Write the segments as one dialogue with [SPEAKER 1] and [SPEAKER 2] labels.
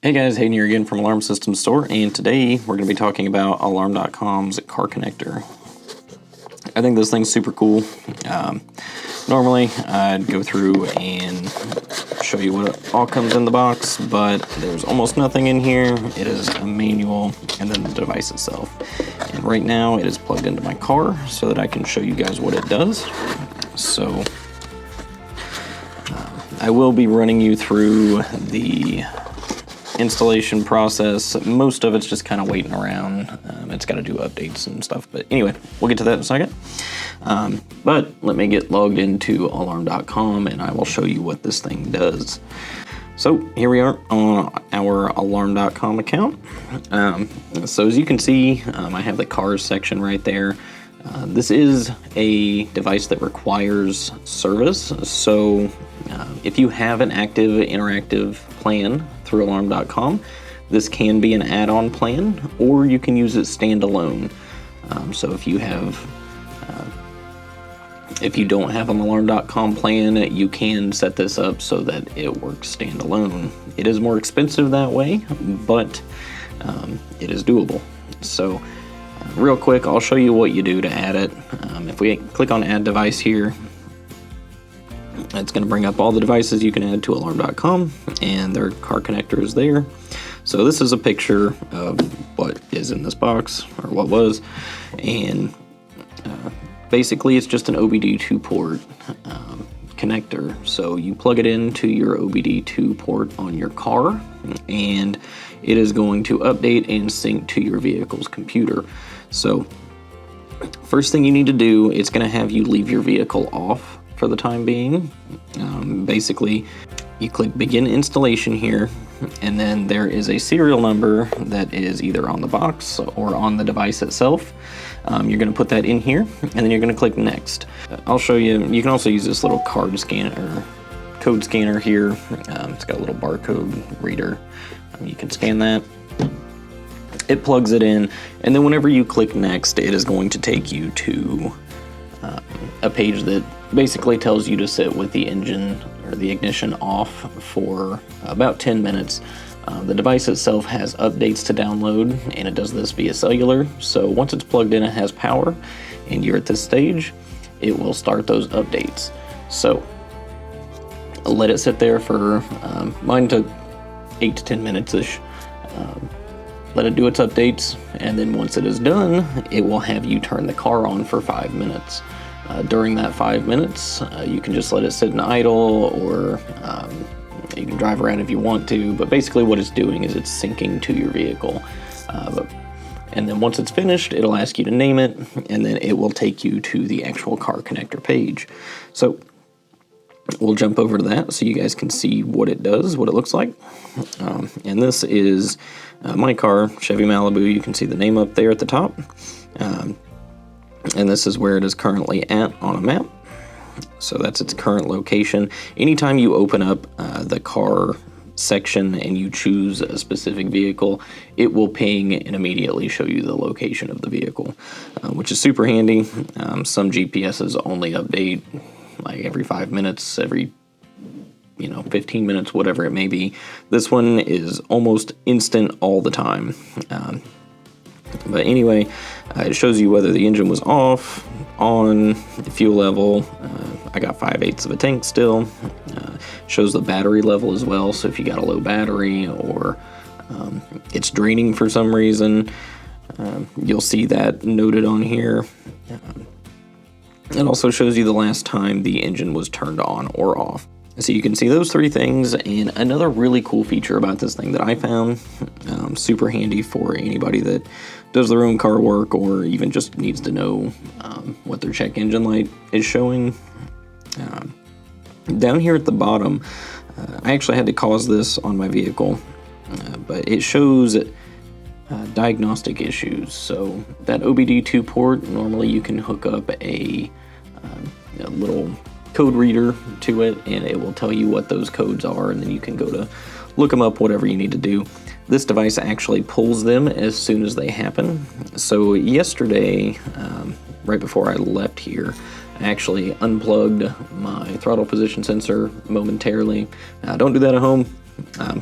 [SPEAKER 1] Hey guys, Hayden here again from Alarm Systems Store, and today we're going to be talking about Alarm.com's car connector. I think this thing's super cool. Normally I'd go through and show you what all comes in the box, but there's almost nothing in here. It is a manual and then the device itself. And right now it is plugged into my car so that I can show you guys what it does. So I will be running you through the installation process. Most of it's just kind of waiting around. It's got to do updates and stuff, but anyway, we'll get to that in a second. But let me get logged into alarm.com and I will show you what this thing does. So here we are on our alarm.com account. So as you can see, I have the cars section right there. This is a device that requires service, so if you have an active interactive plan through alarm.com, this can be an add-on plan, or you can use it standalone. So if you don't have an alarm.com plan, you can set this up so that it works standalone. It is more expensive that way, but it is doable. So real quick, I'll show you what you do to add it. If we click on add device here, it's going to bring up all the devices you can add to alarm.com, and their car connector is there. So this is a picture of what is in this box, or what was, and basically it's just an OBD-II port connector. So you plug it into your OBD-II port on your car, and it is going to update and sync to your vehicle's computer. So first thing you need to do, it's going to have you leave your vehicle off for the time being. Basically, you click begin installation here, and then there is a serial number that is either on the box or on the device itself. You're going to put that in here, and then you're going to click next. I'll show you. You can also use this little card scanner, code scanner here. It's got a little barcode reader. You can scan that. It plugs it in, and then whenever you click next, it is going to take you to a page that basically tells you to sit with the engine or the ignition off for about 10 minutes. The device itself has updates to download, and it does this via cellular. So once it's plugged in, it has power, and you're at this stage, it will start those updates. So let it sit there for, mine took 8 to 10 minutes-ish. Let it do its updates, and then once it is done, it will have you turn the car on for 5 minutes. During that 5 minutes, you can just let it sit in idle, or you can drive around if you want to, but basically what it's doing is it's syncing to your vehicle. And then once it's finished, it'll ask you to name it, and then it will take you to the actual car connector page. So we'll jump over to that so you guys can see what it does, what it looks like. And this is my car, Chevy Malibu. You can see the name up there at the top. And this is where it is currently at on a map. So that's its current location. Anytime you open up the car section and you choose a specific vehicle, it will ping and immediately show you the location of the vehicle, which is super handy. Some GPSs only update like every 5 minutes, every 15 minutes, whatever it may be. This one is almost instant all the time. But anyway, it shows you whether the engine was off, on, the fuel level. I got 5/8 of a tank still. Shows the battery level as well, so if you got a low battery or it's draining for some reason, you'll see that noted on here. It also shows you the last time the engine was turned on or off. So you can see those three things, and another really cool feature about this thing that I found super handy for anybody that does their own car work or even just needs to know what their check engine light is showing. Down here at the bottom, I actually had to cause this on my vehicle, but it shows diagnostic issues. So that OBD-II port, normally you can hook up a little code reader to it, and it will tell you what those codes are, and then you can go to look them up, whatever you need to do. This device actually pulls them as soon as they happen. So yesterday, right before I left here, I actually unplugged my throttle position sensor momentarily. Don't do that at home.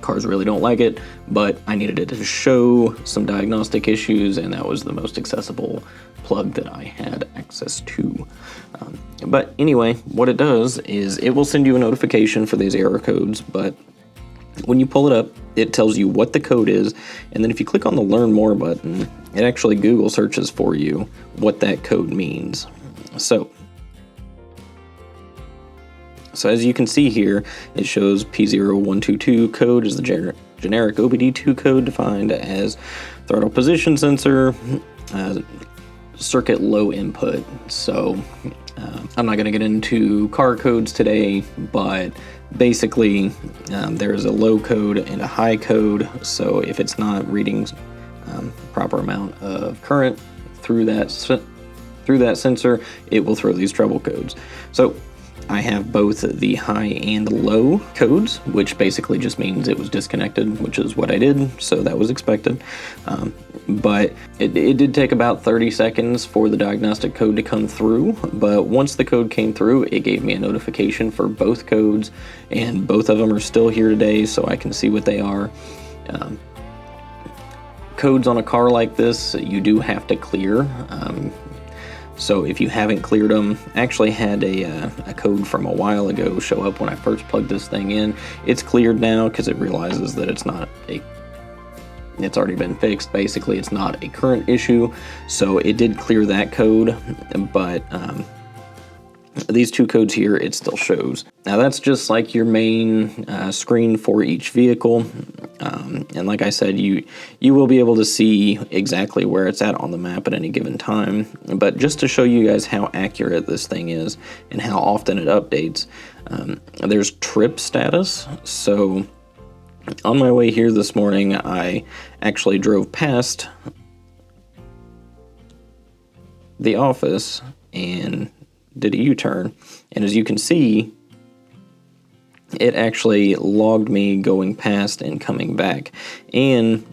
[SPEAKER 1] Cars really don't like it, but I needed it to show some diagnostic issues, and that was the most accessible plug that I had access to. But anyway, what it does is it will send you a notification for these error codes, but when you pull it up, it tells you what the code is, and then if you click on the Learn More button, it actually Google searches for you what that code means. So as you can see here, it shows P0122 code is the generic OBD-II code defined as throttle position sensor, circuit low input. So I'm not going to get into car codes today, but basically there is a low code and a high code. So if it's not reading proper amount of current through that sensor, it will throw these trouble codes. So I have both the high and low codes, which basically just means it was disconnected, which is what I did, so that was expected. But it did take about 30 seconds for the diagnostic code to come through, but once the code came through, it gave me a notification for both codes, and both of them are still here today, so I can see what they are. Codes on a car like this, you do have to clear. So if you haven't cleared them, I actually had a code from a while ago show up when I first plugged this thing in. It's cleared now because it realizes that it's already been fixed. Basically, it's not a current issue. So it did clear that code, but these two codes here, it still shows. Now that's just like your main screen for each vehicle. And like I said, you will be able to see exactly where it's at on the map at any given time. But just to show you guys how accurate this thing is and how often it updates, there's trip status. So on my way here this morning, I actually drove past the office and did a U-turn, and as you can see, it actually logged me going past and coming back. And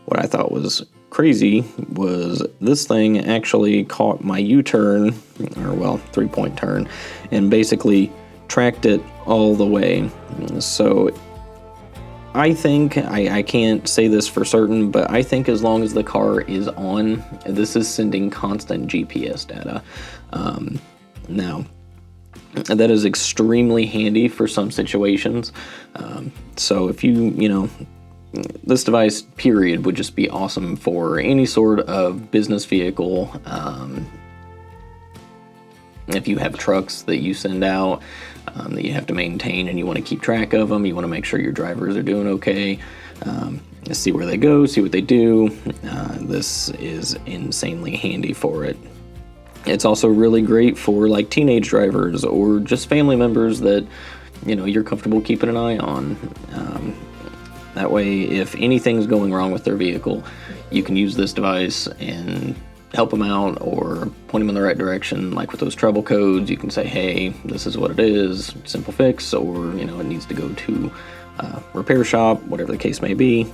[SPEAKER 1] what I thought was crazy was this thing actually caught my U-turn, or well, 3-point turn, and basically tracked it all the way. So I think, I can't say this for certain, but I think as long as the car is on, this is sending constant GPS data. Now, that is extremely handy for some situations. So if this device, period, would just be awesome for any sort of business vehicle. If you have trucks that you send out that you have to maintain and you want to keep track of them, you want to make sure your drivers are doing okay, see where they go, see what they do, this is insanely handy for it. It's also really great for like teenage drivers or just family members that you're comfortable keeping an eye on. That way, if anything's going wrong with their vehicle, you can use this device and help them out or point them in the right direction. Like with those trouble codes, you can say, hey, this is what it is, simple fix, or it needs to go to a repair shop, whatever the case may be.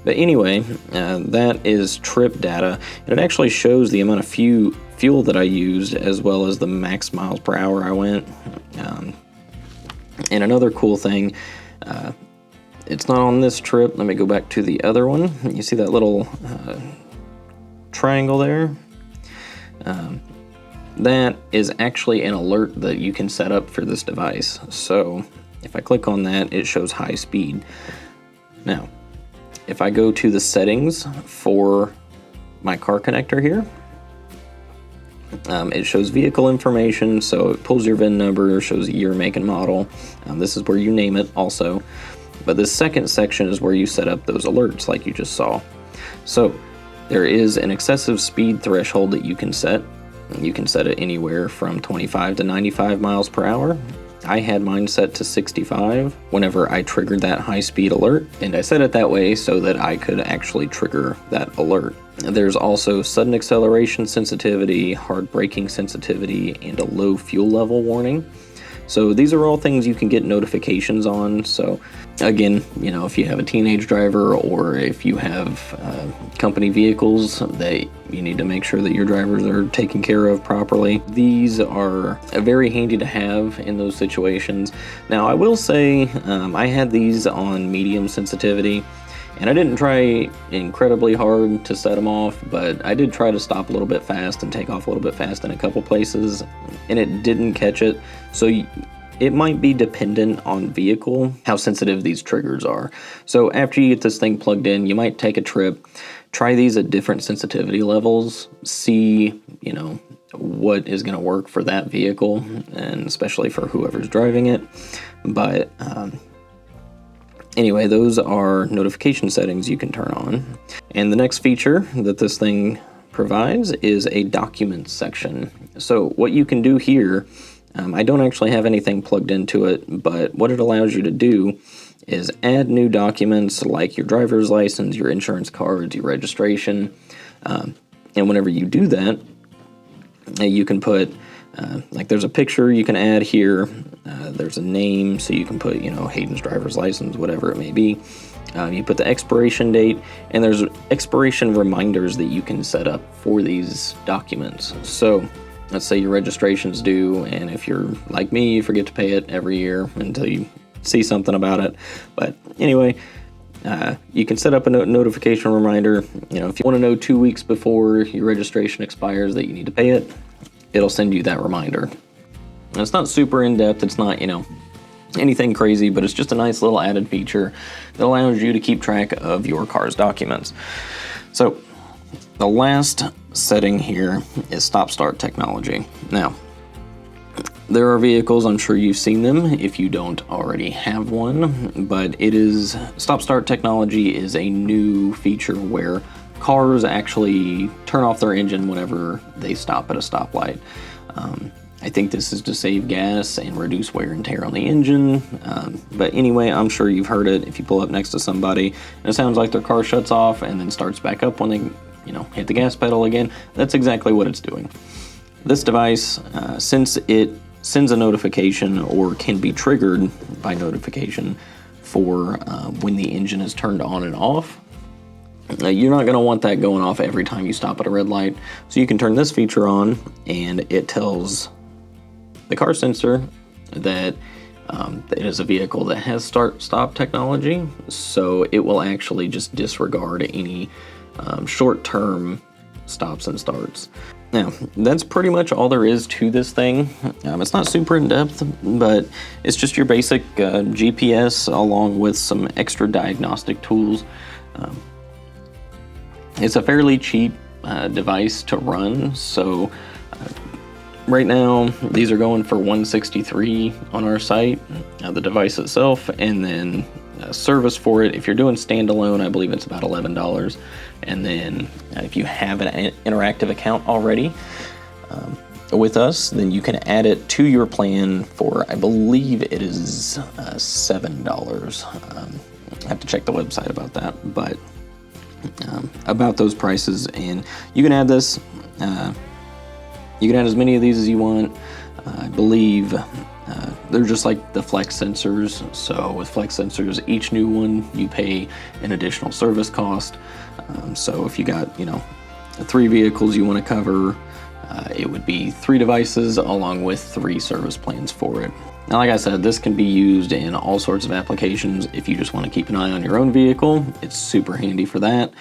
[SPEAKER 1] But anyway, that is trip data, and it actually shows the amount of fuel that I used as well as the max miles per hour I went. And another cool thing, it's not on this trip. Let me go back to the other one. You see that little triangle there? That is actually an alert that you can set up for this device. So if I click on that, it shows high speed. Now, if I go to the settings for my car connector here, it shows vehicle information, so it pulls your VIN number, shows year, make, and model. This is where you name it also. But this second section is where you set up those alerts like you just saw. So there is an excessive speed threshold that you can set. You can set it anywhere from 25 to 95 miles per hour. I had mine set to 65 whenever I triggered that high speed alert, and I set it that way so that I could actually trigger that alert. There's also sudden acceleration sensitivity, hard braking sensitivity, and a low fuel level warning. So these are all things you can get notifications on. So again, if you have a teenage driver or if you have company vehicles that You need to make sure that your drivers are taken care of properly. These are very handy to have in those situations. Now, I will say I had these on medium sensitivity, and I didn't try incredibly hard to set them off, but I did try to stop a little bit fast and take off a little bit fast in a couple places, and it didn't catch it. So it might be dependent on vehicle how sensitive these triggers are. So after you get this thing plugged in, you might take a trip, try these at different sensitivity levels, see, you know, what is going to work for that vehicle, and especially for whoever's driving it. But anyway, those are notification settings you can turn on. And the next feature that this thing provides is a documents section. So what you can do here, I don't actually have anything plugged into it, but what it allows you to do is add new documents like your driver's license, your insurance cards, your registration. And whenever you do that, you can put, like there's a picture you can add here. There's a name, so you can put, you know, Hayden's driver's license, whatever it may be. You put the expiration date, and there's expiration reminders that you can set up for these documents. So let's say your registration's due, and if you're like me, you forget to pay it every year until you see something about it. But anyway, you can set up a notification reminder. You know, if you want to know 2 weeks before your registration expires that you need to pay it, it'll send you that reminder. And it's not super in-depth, it's not, you know, anything crazy, but it's just a nice little added feature that allows you to keep track of your car's documents. So the last setting here is stop-start technology. Now, there are vehicles, I'm sure you've seen them if you don't already have one, but stop-start technology is a new feature where cars actually turn off their engine whenever they stop at a stoplight. I think this is to save gas and reduce wear and tear on the engine. But anyway, I'm sure you've heard it. If you pull up next to somebody and it sounds like their car shuts off and then starts back up when they, you know, hit the gas pedal again, that's exactly what it's doing. This device, since it sends a notification or can be triggered by notification for when the engine is turned on and off, you're not going to want that going off every time you stop at a red light. So you can turn this feature on, and it tells the car sensor that it is a vehicle that has start-stop technology. So it will actually just disregard any short-term stops and starts. Now, that's pretty much all there is to this thing. It's not super in-depth, but it's just your basic GPS along with some extra diagnostic tools. It's a fairly cheap device to run, so right now these are going for $163 on our site, the device itself, and then service for it. If you're doing standalone, I believe it's about $11. And then if you have an interactive account already with us, then you can add it to your plan for, I believe it is $7. I have to check the website about that, but about those prices. And you can add this, you can add as many of these as you want. I believe they're just like the flex sensors. So with flex sensors, each new one you pay an additional service cost. So if you got, you know, 3 vehicles you want to cover, it would be 3 devices along with 3 service plans for it. Now, like I said, this can be used in all sorts of applications. If you just want to keep an eye on your own vehicle, it's super handy for that.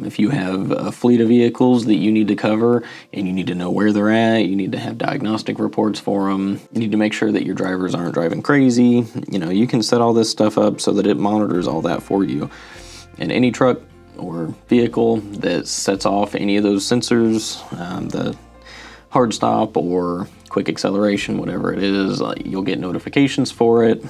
[SPEAKER 1] If you have a fleet of vehicles that you need to cover and you need to know where they're at, you need to have diagnostic reports for them, you need to make sure that your drivers aren't driving crazy, you know, you can set all this stuff up so that it monitors all that for you. And any truck or vehicle that sets off any of those sensors, the hard stop or quick acceleration, whatever it is, you'll get notifications for it.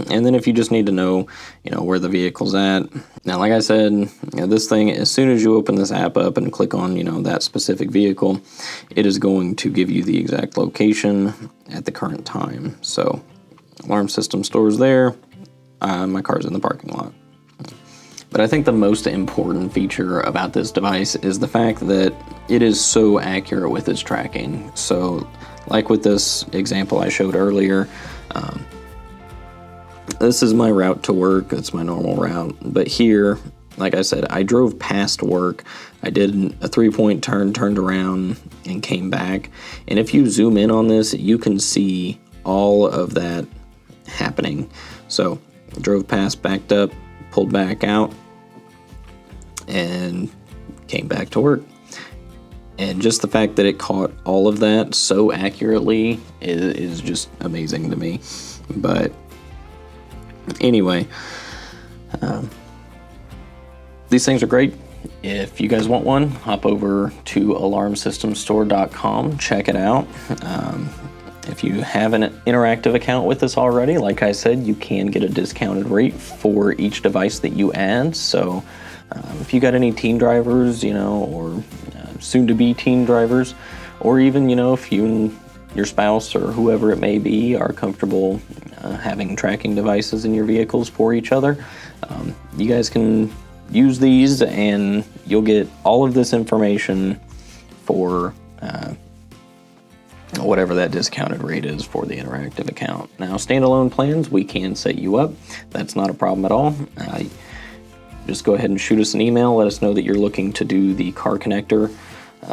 [SPEAKER 1] And then if you just need to know, you know, where the vehicle's at. Now, like I said, you know, this thing, as soon as you open this app up and click on, you know, that specific vehicle, it is going to give you the exact location at the current time. So alarm system stores there. My car's in the parking lot. But I think the most important feature about this device is the fact that it is so accurate with its tracking. So like with this example I showed earlier, this is my route to work. It's my normal route. But here like I said, I drove past work. I did a 3-point turn, turned around, and came back. And if you zoom in on this, you can see all of that happening. So drove past, backed up, pulled back out, and came back to work. And just the fact that it caught all of that so accurately is just amazing to me. But anyway, these things are great. If you guys want one, hop over to alarmsystemstore.com, check it out. If you have an interactive account with us already, like I said, you can get a discounted rate for each device that you add. So if you got any teen drivers, or soon-to-be teen drivers, or even, if you and your spouse or whoever it may be are comfortable having tracking devices in your vehicles for each other, you guys can use these and you'll get all of this information for whatever that discounted rate is for the interactive account. Now, standalone plans, we can set you up. That's not a problem at all. Just go ahead and shoot us an email. Let us know that you're looking to do the car connector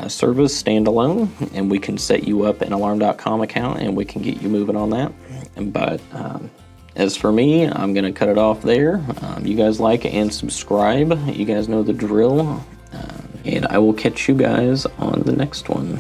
[SPEAKER 1] service standalone, and we can set you up an alarm.com account and we can get you moving on that. But as for me, I'm going to cut it off there. You guys like and subscribe. You guys know the drill. And I will catch you guys on the next one.